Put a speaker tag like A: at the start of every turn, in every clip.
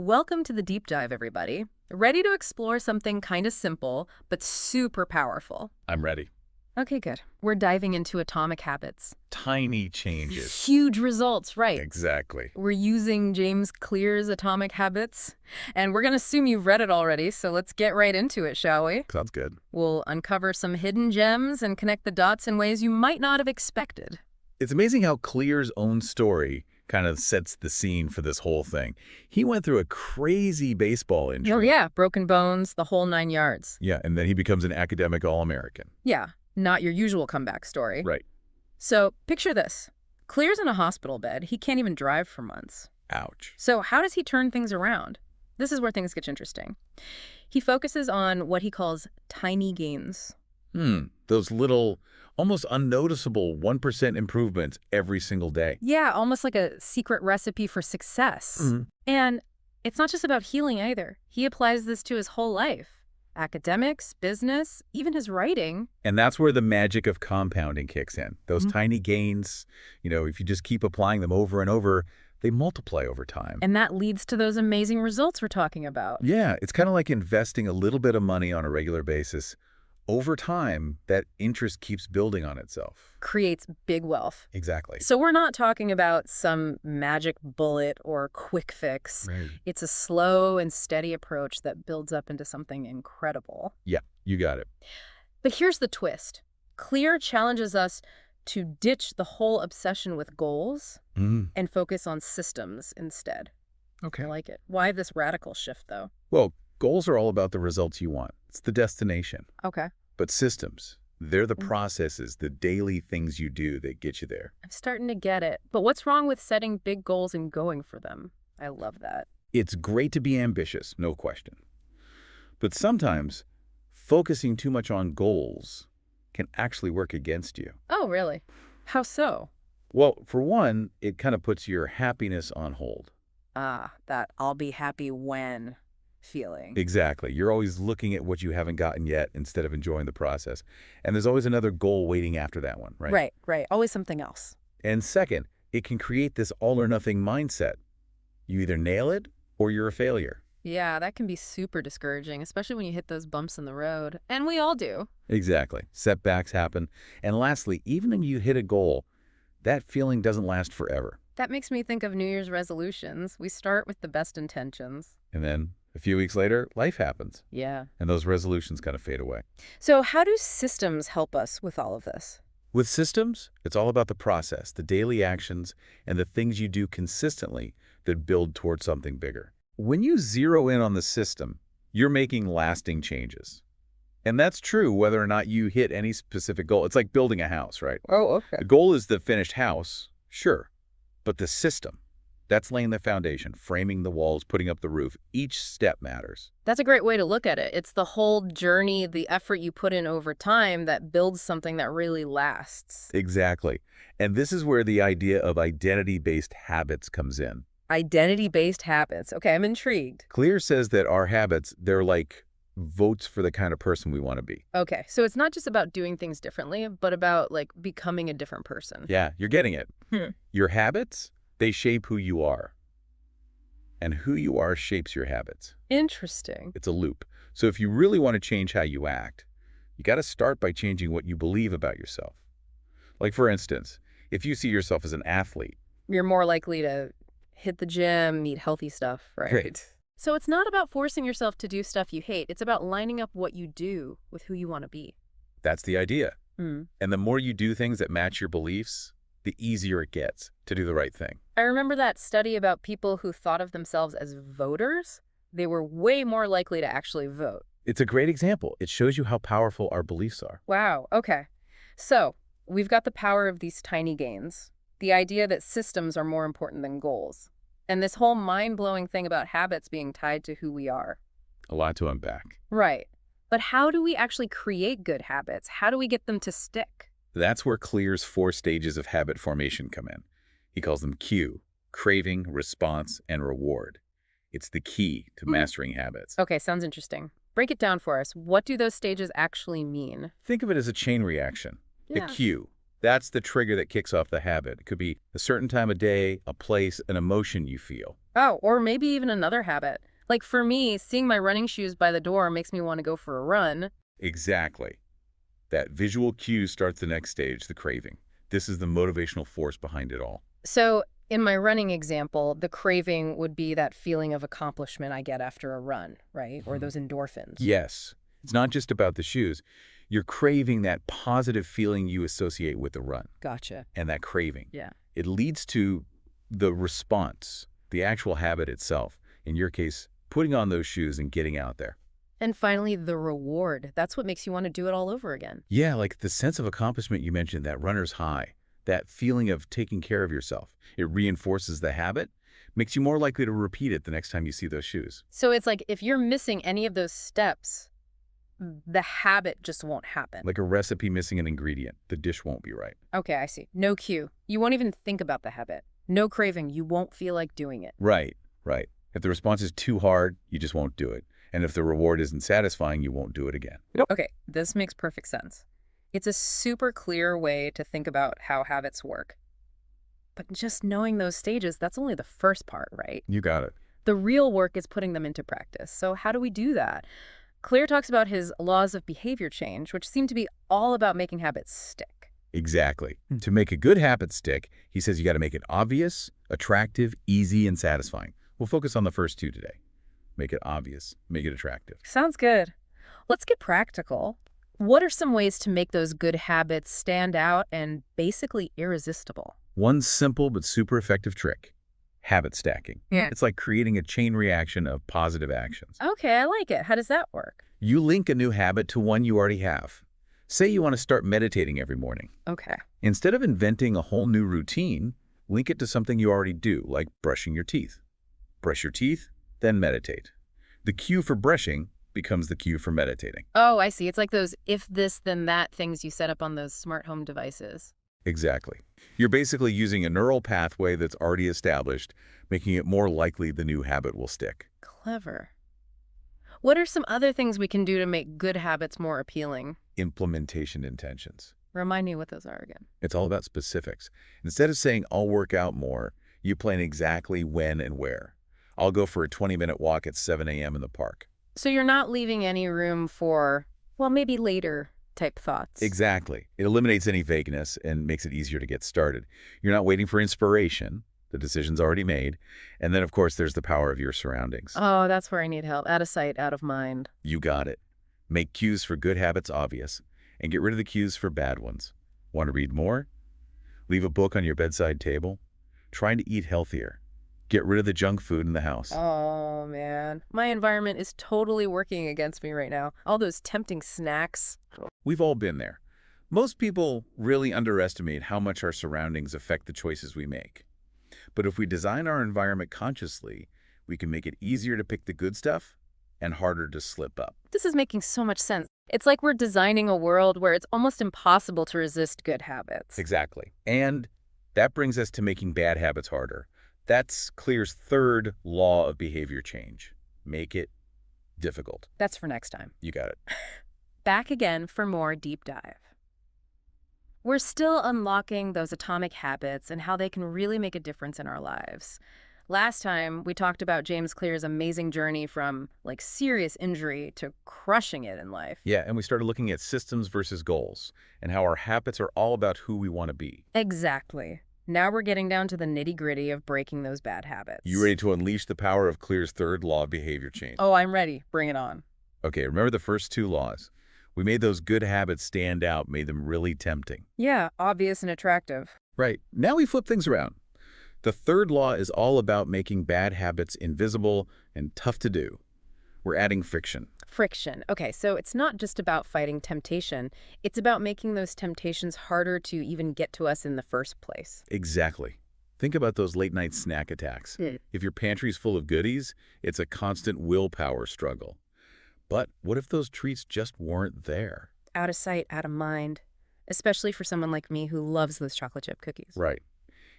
A: Welcome to the deep dive, everybody. Ready to explore something kind of simple, but super powerful?
B: I'm ready.
A: Okay, good. We're diving into atomic habits.
B: Tiny changes.
A: Huge results, right?
B: Exactly.
A: We're using James Clear's Atomic Habits, and we're going to assume you've read it already, so let's get right into it, shall we?
B: Sounds good.
A: We'll uncover some hidden gems and connect the dots in ways you might not have expected.
B: It's amazing how Clear's own story kind of sets the scene for this whole thing. He went through a crazy baseball injury.
A: Oh, yeah, broken bones, the whole 9 yards.
B: Yeah, and then he becomes an academic All-American.
A: Yeah, not your usual comeback story.
B: Right.
A: So, picture this. Clear's in a hospital bed. He can't even drive for months.
B: Ouch.
A: So how does he turn things around? This is where things get interesting. He focuses on what he calls tiny gains.
B: Those little, almost unnoticeable 1% improvements every single day.
A: Yeah, almost like a secret recipe for success. And it's not just about healing either. He applies this to his whole life. Academics, business, even his writing.
B: And that's where the magic of compounding kicks in. Those tiny gains, if you just keep applying them over and over, they multiply over time.
A: And that leads to those amazing results we're talking about.
B: Yeah, it's kind of like investing a little bit of money on a regular basis. Over time, that interest keeps building on itself.
A: Creates big wealth.
B: Exactly.
A: So we're not talking about some magic bullet or quick fix.
B: Right.
A: It's a slow and steady approach that builds up into something incredible.
B: Yeah, you got it.
A: But here's the twist. Clear challenges us to ditch the whole obsession with goals and focus on systems instead.
B: Okay.
A: I like it. Why this radical shift, though?
B: Well, goals are all about the results you want. It's the destination.
A: Okay.
B: But systems, they're the processes, the daily things you do that get you there.
A: I'm starting to get it. But what's wrong with setting big goals and going for them? I love that.
B: It's great to be ambitious, no question. But sometimes focusing too much on goals can actually work against you.
A: Oh, really? How so?
B: Well, for one, it kind of puts your happiness on hold.
A: Ah, that I'll be happy when feeling.
B: Exactly. You're always looking at what you haven't gotten yet instead of enjoying the process. And there's always another goal waiting after that one, right?
A: Right. Always something else.
B: And second, it can create this all-or-nothing mindset. You either nail it or you're a failure.
A: Yeah, that can be super discouraging, especially when you hit those bumps in the road. And we all do.
B: Exactly. Setbacks happen. And lastly, even when you hit a goal, that feeling doesn't last forever.
A: That makes me think of New Year's resolutions. We start with the best intentions.
B: And then a few weeks later, life happens.
A: Yeah.
B: And those resolutions kind of fade away.
A: So how do systems help us with all of this?
B: With systems, it's all about the process, the daily actions, and the things you do consistently that build towards something bigger. When you zero in on the system, you're making lasting changes. And that's true whether or not you hit any specific goal. It's like building a house, right?
A: Oh, okay.
B: The goal is the finished house, sure. But the system, that's laying the foundation, framing the walls, putting up the roof. Each step matters.
A: That's a great way to look at it. It's the whole journey, the effort you put in over time that builds something that really lasts.
B: Exactly. And this is where the idea of identity-based habits comes in.
A: Identity-based habits. Okay, I'm intrigued.
B: Clear says that our habits, they're like votes for the kind of person we want to be.
A: Okay, so it's not just about doing things differently, but about, like, becoming a different person.
B: Yeah, you're getting it. Your habits, they shape who you are. And who you are shapes your habits.
A: Interesting.
B: It's a loop. So if you really want to change how you act, you got to start by changing what you believe about yourself. Like, for instance, if you see yourself as an athlete.
A: You're more likely to hit the gym, eat healthy stuff, right?
B: Great.
A: So it's not about forcing yourself to do stuff you hate. It's about lining up what you do with who you want to be.
B: That's the idea. And the more you do things that match your beliefs, the easier it gets to do the right thing.
A: I remember that study about people who thought of themselves as voters. They were way more likely to actually vote.
B: It's a great example. It shows you how powerful our beliefs are.
A: Wow, okay. So we've got the power of these tiny gains, the idea that systems are more important than goals, and this whole mind-blowing thing about habits being tied to who we are.
B: A lot to unpack.
A: Right. But how do we actually create good habits? How do we get them to stick?
B: That's where Clear's 4 stages of habit formation come in. He calls them cue, craving, response, and reward. It's the key to mastering habits.
A: Okay, sounds interesting. Break it down for us. What do those stages actually mean?
B: Think of it as a chain reaction.
A: Yeah.
B: The cue, That's the trigger that kicks off the habit. It could be a certain time of day, a place, an emotion you feel.
A: Oh, or maybe even another habit. Like for me, seeing my running shoes by the door makes me want to go for a run.
B: Exactly. That visual cue starts the next stage, the craving. This is the motivational force behind it all.
A: So, in my running example, the craving would be that feeling of accomplishment I get after a run, right? Or
B: Mhm.
A: those endorphins.
B: Yes, it's not just about the shoes. You're craving that positive feeling you associate with the run
A: Gotcha.
B: and that craving.
A: Yeah.
B: It leads to the response, the actual habit itself. In your case, putting on those shoes and getting out there.
A: And finally, the reward. That's what makes you want to do it all over again.
B: Yeah, like the sense of accomplishment you mentioned, that runner's high, that feeling of taking care of yourself. It reinforces the habit, makes you more likely to repeat it the next time you see those shoes.
A: So it's like if you're missing any of those steps, the habit just won't happen.
B: Like a recipe missing an ingredient, the dish won't be right.
A: Okay, I see. No cue. You won't even think about the habit. No craving. You won't feel like doing it.
B: Right, right. If the response is too hard, you just won't do it. And if the reward isn't satisfying, you won't do it again.
A: Okay, this makes perfect sense. It's a super clear way to think about how habits work. But just knowing those stages, that's only the first part, right?
B: You got it.
A: The real work is putting them into practice. So how do we do that? Clear talks about his laws of behavior change, which seem to be all about making habits stick.
B: Exactly. To make a good habit stick, he says you got to make it obvious, attractive, easy, and satisfying. We'll focus on the first two today. Make it obvious, make it attractive.
A: Sounds good. Let's get practical. What are some ways to make those good habits stand out and basically irresistible?
B: One simple but super effective trick, habit stacking.
A: Yeah.
B: It's like creating a chain reaction of positive actions.
A: Okay, I like it. How does that work?
B: You link a new habit to one you already have. Say you want to start meditating every morning.
A: Okay.
B: Instead of inventing a whole new routine, link it to something you already do, like brushing your teeth. Brush your teeth, then meditate. The cue for brushing becomes the cue for meditating.
A: Oh, I see. It's like those if this, then that things you set up on those smart home devices.
B: Exactly. You're basically using a neural pathway that's already established, making it more likely the new habit will stick.
A: Clever. What are some other things we can do to make good habits more appealing?
B: Implementation intentions.
A: Remind me what those are again.
B: It's all about specifics. Instead of saying, I'll work out more, you plan exactly when and where. I'll go for a 20-minute walk at 7 a.m. in the park.
A: So you're not leaving any room for, well, maybe later type thoughts.
B: Exactly. It eliminates any vagueness and makes it easier to get started. You're not waiting for inspiration. The decision's already made. And then, of course, there's the power of your surroundings.
A: Oh, that's where I need help. Out of sight, out of mind.
B: You got it. Make cues for good habits obvious and get rid of the cues for bad ones. Want to read more? Leave a book on your bedside table. Trying to eat healthier. Get rid of the junk food in the house.
A: Oh, man. My environment is totally working against me right now. All those tempting snacks.
B: We've all been there. Most people really underestimate how much our surroundings affect the choices we make. But if we design our environment consciously, we can make it easier to pick the good stuff and harder to slip up.
A: This is making so much sense. It's like we're designing a world where it's almost impossible to resist good habits.
B: Exactly. And that brings us to making bad habits harder. That's Clear's third law of behavior change. Make it difficult.
A: That's for next time.
B: You got it.
A: Back again for more deep dive. We're still unlocking those atomic habits and how they can really make a difference in our lives. Last time, we talked about James Clear's amazing journey from, like, serious injury to crushing it in life.
B: Yeah, and we started looking at systems versus goals and how our habits are all about who we want to be.
A: Exactly. Now we're getting down to the nitty-gritty of breaking those bad habits.
B: You ready to unleash the power of Clear's third law of behavior change?
A: Oh, I'm ready. Bring it on.
B: Okay, remember the first two laws. We made those good habits stand out, made them really tempting.
A: Yeah, obvious and attractive.
B: Right. Now we flip things around. The third law is all about making bad habits invisible and tough to do. We're adding friction.
A: Friction. Okay, so it's not just about fighting temptation. It's about making those temptations harder to even get to us in the first place.
B: Exactly. Think about those late-night snack attacks. If your pantry's full of goodies, it's a constant willpower struggle. But what if those treats just weren't there?
A: Out of sight, out of mind. Especially for someone like me who loves those chocolate chip cookies.
B: Right.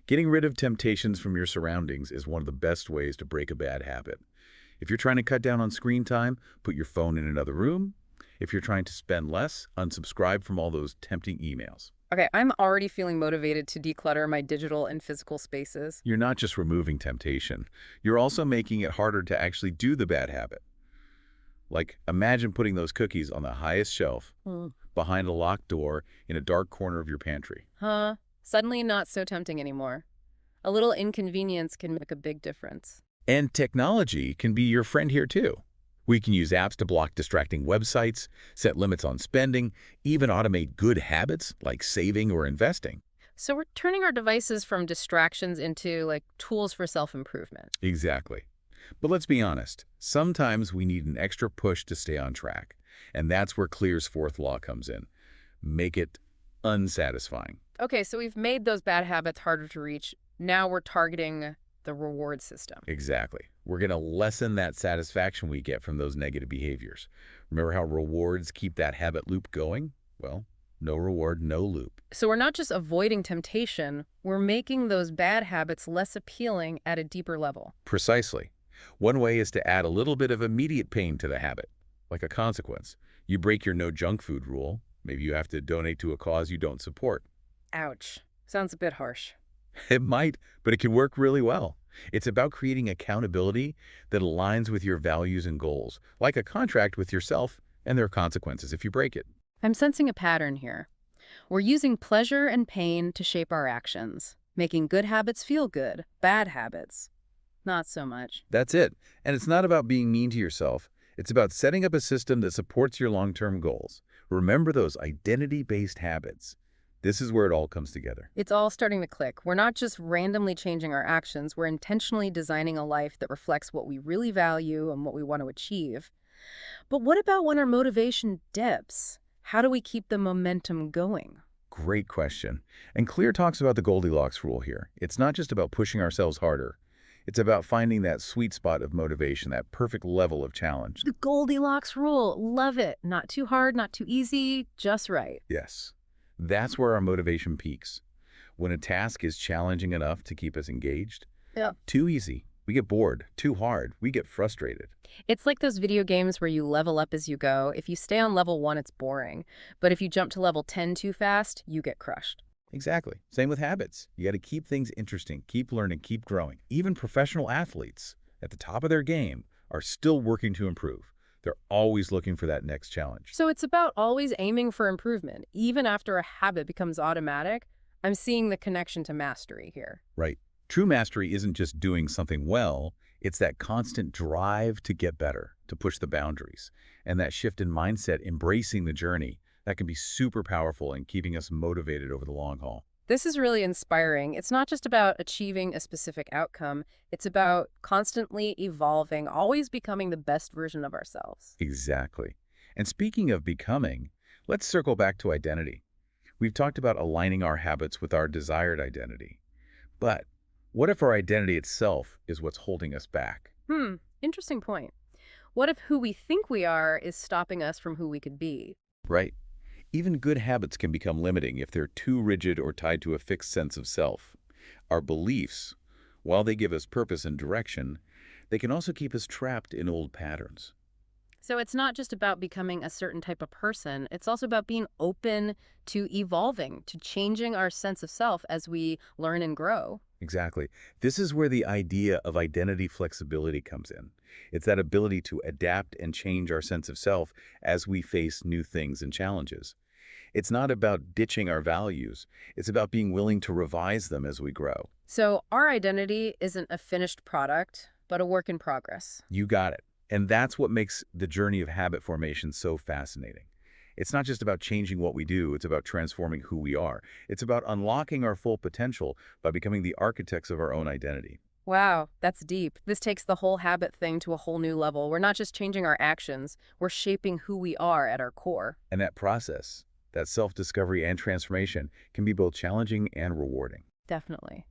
B: Getting rid of temptations from your surroundings is one of the best ways to break a bad habit. If you're trying to cut down on screen time, put your phone in another room. If you're trying to spend less, unsubscribe from all those tempting emails.
A: Okay, I'm already feeling motivated to declutter my digital and physical spaces.
B: You're not just removing temptation, you're also making it harder to actually do the bad habit. Like, imagine putting those cookies on the highest shelf,
A: Hmm.
B: behind a locked door, in a dark corner of your pantry.
A: Huh? Suddenly not so tempting anymore. A little inconvenience can make a big difference.
B: And technology can be your friend here too. We can use apps to block distracting websites, set limits on spending, even automate good habits like saving or investing.
A: So we're turning our devices from distractions into like tools for self-improvement.
B: Exactly. But let's be honest, sometimes we need an extra push to stay on track. And that's where Clear's fourth law comes in. Make it unsatisfying.
A: Okay, so we've made those bad habits harder to reach. Now we're targeting the reward system.
B: Exactly. We're going to lessen that satisfaction we get from those negative behaviors. Remember how rewards keep that habit loop going? Well, no reward, no loop.
A: So we're not just avoiding temptation, we're making those bad habits less appealing at a deeper level.
B: Precisely. One way is to add a little bit of immediate pain to the habit, like a consequence. You break your no junk food rule. Maybe you have to donate to a cause you don't support.
A: Ouch. Sounds a bit harsh.
B: It might, but it can work really well. It's about creating accountability that aligns with your values and goals, like a contract with yourself, and there are consequences if you break it.
A: I'm sensing a pattern here. We're using pleasure and pain to shape our actions, making good habits feel good, bad habits, not so much.
B: That's it. And it's not about being mean to yourself. It's about setting up a system that supports your long-term goals. Remember those identity-based habits. This is where it all comes together.
A: It's all starting to click. We're not just randomly changing our actions, we're intentionally designing a life that reflects what we really value and what we want to achieve. But what about when our motivation dips? How do we keep the momentum going?
B: Great question. And Clear talks about the Goldilocks rule here. It's not just about pushing ourselves harder. It's about finding that sweet spot of motivation, that perfect level of challenge.
A: The Goldilocks rule. Love it. Not too hard, not too easy, just right.
B: Yes. That's where our motivation peaks. When a task is challenging enough to keep us engaged.
A: Yeah.
B: Too easy, we get bored. Too hard, we get frustrated.
A: It's like those video games where you level up as you go. If you stay on level 1, it's boring. But if you jump to level 10 too fast, you get crushed.
B: Exactly. Same with habits. You got to keep things interesting, keep learning, keep growing. Even professional athletes at the top of their game are still working to improve. They're always looking for that next challenge.
A: So it's about always aiming for improvement. Even after a habit becomes automatic, I'm seeing the connection to mastery here.
B: Right. True mastery isn't just doing something well, it's that constant drive to get better, to push the boundaries. And that shift in mindset, embracing the journey, that can be super powerful in keeping us motivated over the long haul.
A: This is really inspiring. It's not just about achieving a specific outcome. It's about constantly evolving, always becoming the best version of ourselves.
B: Exactly. And speaking of becoming, let's circle back to identity. We've talked about aligning our habits with our desired identity. But what if our identity itself is what's holding us back?
A: Interesting point. What if who we think we are is stopping us from who we could be?
B: Right? Even good habits can become limiting if they're too rigid or tied to a fixed sense of self. Our beliefs, while they give us purpose and direction, they can also keep us trapped in old patterns.
A: So it's not just about becoming a certain type of person. It's also about being open to evolving, to changing our sense of self as we learn and grow.
B: Exactly. This is where the idea of identity flexibility comes in. It's that ability to adapt and change our sense of self as we face new things and challenges. It's not about ditching our values. It's about being willing to revise them as we grow.
A: So our identity isn't a finished product, but a work in progress.
B: You got it. And that's what makes the journey of habit formation so fascinating. It's not just about changing what we do, it's about transforming who we are. It's about unlocking our full potential by becoming the architects of our own identity.
A: Wow, that's deep. This takes the whole habit thing to a whole new level. We're not just changing our actions, we're shaping who we are at our core.
B: And that process, that self-discovery and transformation, can be both challenging and rewarding.
A: Definitely.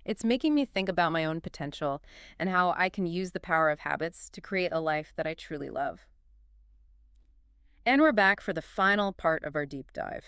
A: It's making me think about my own potential and how I can use the power of habits to create a life that I truly love. And we're back for the final part of our deep dive.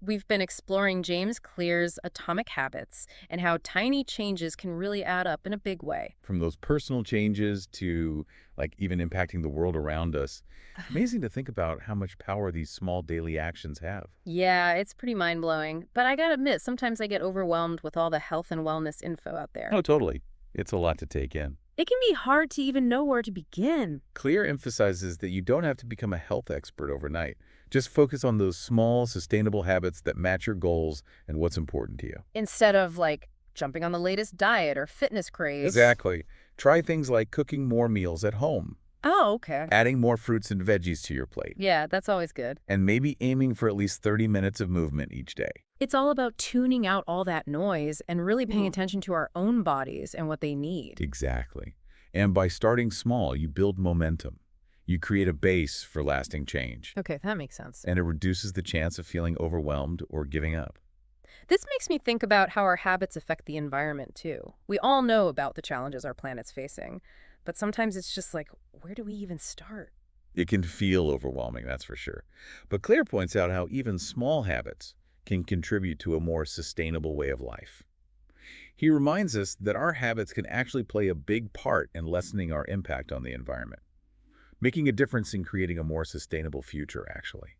A: We've been exploring James Clear's atomic habits and how tiny changes can really add up in a big way.
B: From those personal changes to like even impacting the world around us, it's amazing to think about how much power these small daily actions have.
A: Yeah, it's pretty mind-blowing, but I gotta admit, sometimes I get overwhelmed with all the health and wellness info out there.
B: Oh, totally. It's a lot to take in.
A: It can be hard to even know where to begin.
B: Clear emphasizes that you don't have to become a health expert overnight. Just focus on those small, sustainable habits that match your goals and what's important to you.
A: Instead of like jumping on the latest diet or fitness craze.
B: Exactly. Try things like cooking more meals at home,
A: Oh, okay.
B: adding more fruits and veggies to your plate,
A: Yeah, that's always good.
B: and maybe aiming for at least 30 minutes of movement each day.
A: It's all about tuning out all that noise and really paying attention to our own bodies and what they need.
B: Exactly. And by starting small, you build momentum. You create a base for lasting change,
A: Okay, that makes sense.
B: and it reduces the chance of feeling overwhelmed or giving up.
A: This makes me think about how our habits affect the environment, too. We all know about the challenges our planet's facing, but sometimes it's just like, where do we even start?
B: It can feel overwhelming, that's for sure. But Claire points out how even small habits can contribute to a more sustainable way of life. He reminds us that our habits can actually play a big part in lessening our impact on the environment, making a difference in creating a more sustainable future, actually.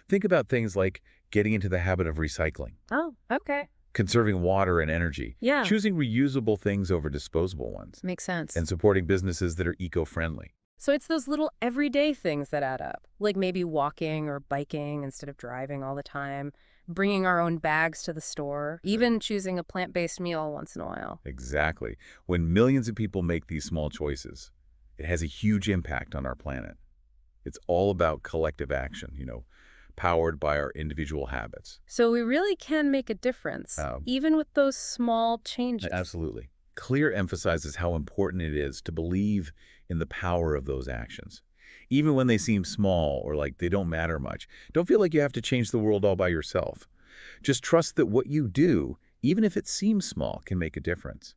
B: Think about things like getting into the habit of recycling,
A: Oh, okay.
B: conserving water and energy,
A: Yeah,
B: choosing reusable things over disposable ones,
A: makes sense.
B: and supporting businesses that are eco-friendly.
A: So it's those little everyday things that add up, like maybe walking or biking instead of driving all the time, bringing our own bags to the store, even choosing a plant-based meal once in a while.
B: Exactly. When millions of people make these small choices, it has a huge impact on our planet. It's all about collective action, powered by our individual habits.
A: So we really can make a difference,
B: Um,
A: even with those small changes.
B: Absolutely. Clear emphasizes how important it is to believe in the power of those actions. Even when they seem small or like they don't matter much, don't feel like you have to change the world all by yourself. Just trust that what you do, even if it seems small, can make a difference.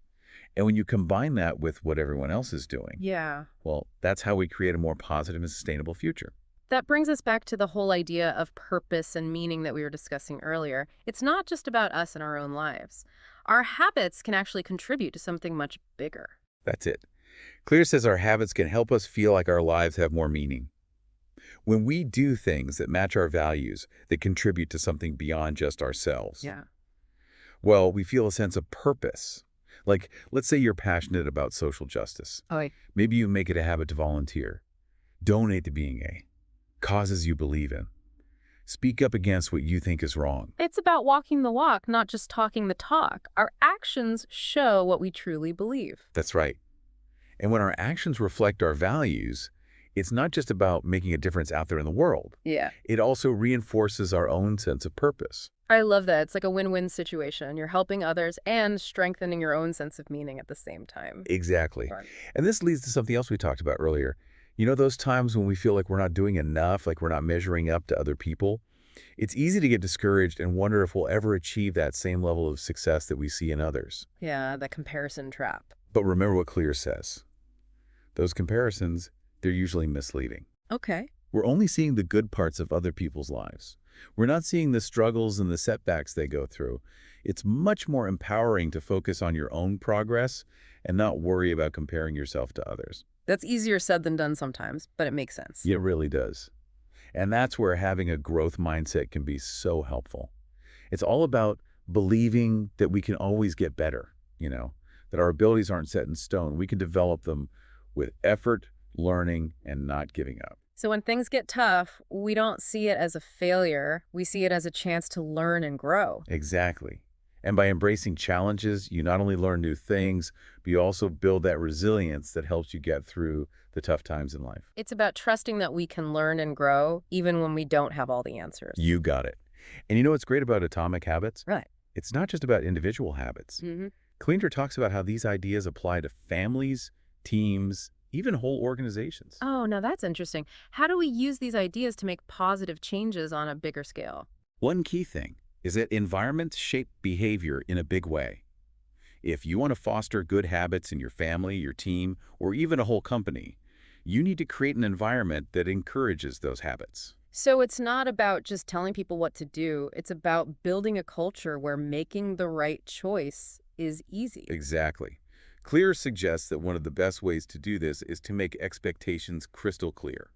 B: And when you combine that with what everyone else is doing,
A: Yeah.
B: well, that's how we create a more positive and sustainable future.
A: That brings us back to the whole idea of purpose and meaning that we were discussing earlier. It's not just about us and our own lives. Our habits can actually contribute to something much bigger.
B: That's it. Clear says our habits can help us feel like our lives have more meaning. When we do things that match our values, that contribute to something beyond just ourselves,
A: Yeah.
B: well, we feel a sense of purpose. Like, let's say you're passionate about social justice.
A: Oh,
B: Maybe you make it a habit to volunteer, donate to being a causes you believe in, speak up against what you think is wrong.
A: it's about walking the walk, not just talking the talk. Our actions show what we truly believe.
B: That's right. And when our actions reflect our values, it's not just about making a difference out there in the world.
A: Yeah.
B: It also reinforces our own sense of purpose.
A: I love that. It's like a win-win situation. You're helping others and strengthening your own sense of meaning at the same time.
B: Exactly.
A: Right.
B: And this leads to something else we talked about earlier. You know those times when we feel like we're not doing enough, like we're not measuring up to other people? It's easy to get discouraged and wonder if we'll ever achieve that same level of success that we see in others.
A: Yeah, the comparison trap.
B: But remember what Clear says. Those comparisons, they're usually misleading.
A: Okay.
B: We're only seeing the good parts of other people's lives. We're not seeing the struggles and the setbacks they go through. It's much more empowering to focus on your own progress and not worry about comparing yourself to others.
A: That's easier said than done sometimes, but it makes sense.
B: It really does. And that's where having a growth mindset can be so helpful. It's all about believing that we can always get better, that our abilities aren't set in stone. We can develop them with effort, learning, and not giving up.
A: So when things get tough, we don't see it as a failure. We see it as a chance to learn and grow.
B: Exactly. And by embracing challenges, you not only learn new things, but you also build that resilience that helps you get through the tough times in life.
A: It's about trusting that we can learn and grow even when we don't have all the answers.
B: You got it. And you know what's great about atomic habits?
A: Right.
B: It's not just about individual habits.
A: Mm-hmm.
B: Cleaner talks about how these ideas apply to families, teams, even whole organizations.
A: Oh, now that's interesting. How do we use these ideas to make positive changes on a bigger scale?
B: One key thing is that environments shape behavior in a big way. If you want to foster good habits in your family, your team, or even a whole company, you need to create an environment that encourages those habits.
A: So it's not about just telling people what to do. It's about building a culture where making the right choice is easy.
B: Exactly. Clear suggests that one of the best ways to do this is to make expectations crystal clear,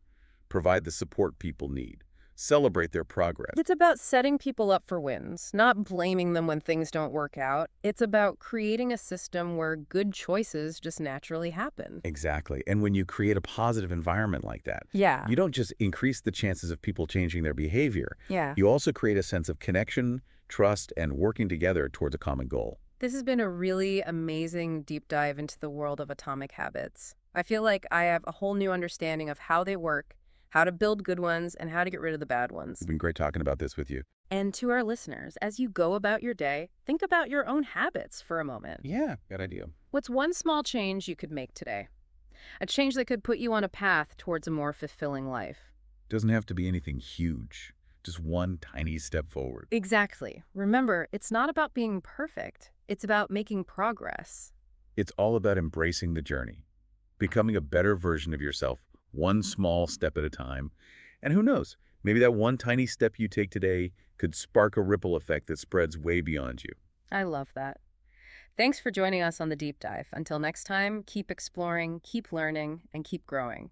B: provide the support people need, celebrate their progress.
A: It's about setting people up for wins, not blaming them when things don't work out. It's about creating a system where good choices just naturally happen.
B: Exactly. And when you create a positive environment like that,
A: Yeah.
B: you don't just increase the chances of people changing their behavior,
A: Yeah.
B: you also create a sense of connection, trust, and working together towards a common goal.
A: This has been a really amazing deep dive into the world of atomic habits. I feel like I have a whole new understanding of how they work, how to build good ones, and how to get rid of the bad
B: It's
A: ones.
B: been great talking about this with you.
A: And to our listeners, as you go about your day, think about your own habits for a moment.
B: Yeah, good idea.
A: What's one small change you could make today? A change that could put you on a path towards a more fulfilling life.
B: Doesn't have to be anything huge, just one tiny step forward.
A: Exactly. Remember, it's not about being perfect. It's about making progress.
B: It's all about embracing the journey, becoming a better version of yourself, one small step at a time. And who knows, maybe that one tiny step you take today could spark a ripple effect that spreads way beyond you.
A: I love that. Thanks for joining us on the deep dive. Until next time, keep exploring, keep learning, and keep growing.